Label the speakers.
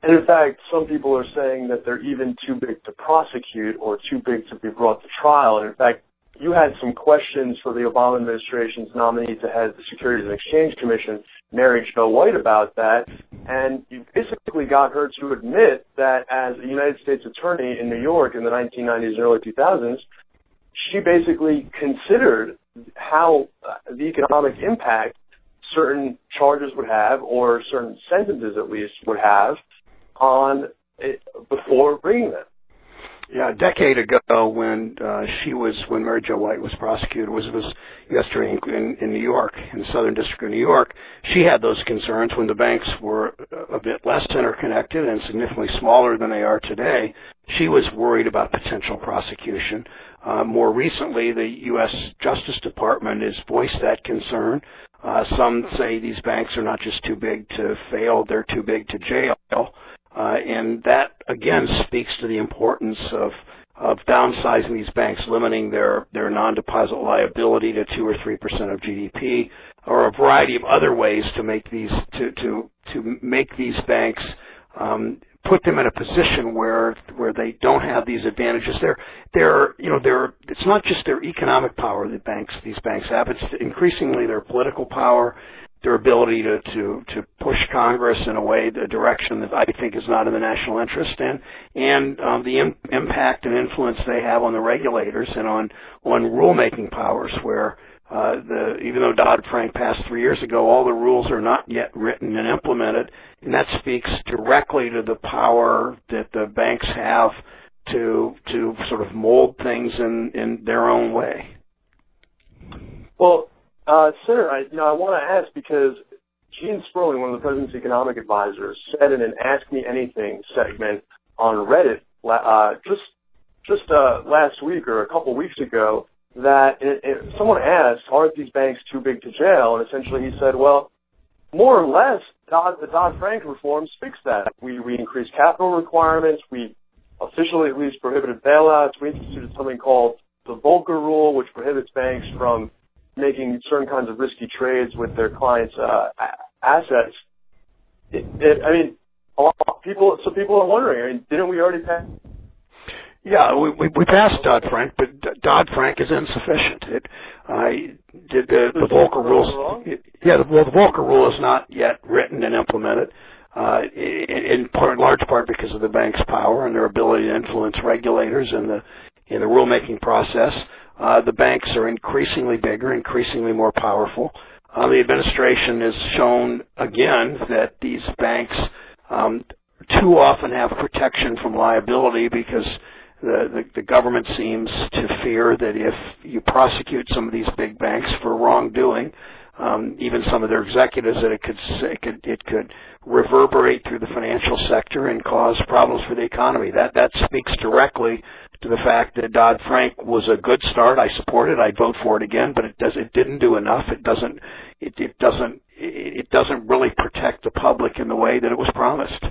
Speaker 1: And in fact, some people are saying that they're even too big to prosecute or too big to be brought to trial. And in fact, you had some questions for the Obama administration's nominee to head the Securities and Exchange Commission, Mary Jo White, about that. And you basically got her to admit that as a United States attorney in New York in the 1990s and early 2000s, she basically considered how the economic impact certain charges would have, or certain sentences at least would have, on it before bringing them.
Speaker 2: Yeah, a decade ago, when Mary Jo White was prosecuted, was yesterday in New York, in the Southern District of New York. She had those concerns when the banks were a bit less interconnected and significantly smaller than they are today. She was worried about potential prosecution. More recently, the U.S. Justice Department has voiced that concern. Some say these banks are not just too big to fail, they're too big to jail. And that, again, speaks to the importance of downsizing these banks, limiting their non-deposit liability to 2 or 3% of GDP, or a variety of other ways to make these make these banks put them in a position where they don't have these advantages. It's not just their economic power that these banks have. It's increasingly their political power, their ability to push Congress in a direction that I think is not in the national interest, and the impact and influence they have on the regulators and on rulemaking powers, where even though Dodd-Frank passed 3 years ago, all the rules are not yet written and implemented, and that speaks directly to the power that the banks have to sort of mold things in their own way.
Speaker 1: Well, Senator, I want to ask, because Gene Sperling, one of the president's economic advisors, said in an Ask Me Anything segment on Reddit just last week or a couple weeks ago that someone asked, aren't these banks too big to jail? And essentially he said, well, more or less, the Dodd-Frank reforms fixed that. We increased capital requirements. We officially at least prohibited bailouts. We instituted something called the Volcker Rule, which prohibits banks from making certain kinds of risky trades with their clients' assets. A lot of people are wondering, didn't we already pass?
Speaker 2: Yeah, we passed Dodd-Frank, but Dodd-Frank is insufficient. The Volcker rules. The Volcker Rule is not yet written and implemented, in large part because of the bank's power and their ability to influence regulators in the rulemaking process. The banks are increasingly bigger, increasingly more powerful. The administration has shown again that these banks too often have protection from liability, because the government seems to fear that if you prosecute some of these big banks for wrongdoing, even some of their executives, that it could reverberate through the financial sector and cause problems for the economy. That speaks directly to the fact that Dodd-Frank was a good start. I support it. I'd vote for it again, but it didn't do enough. It doesn't really protect the public in the way that it was promised.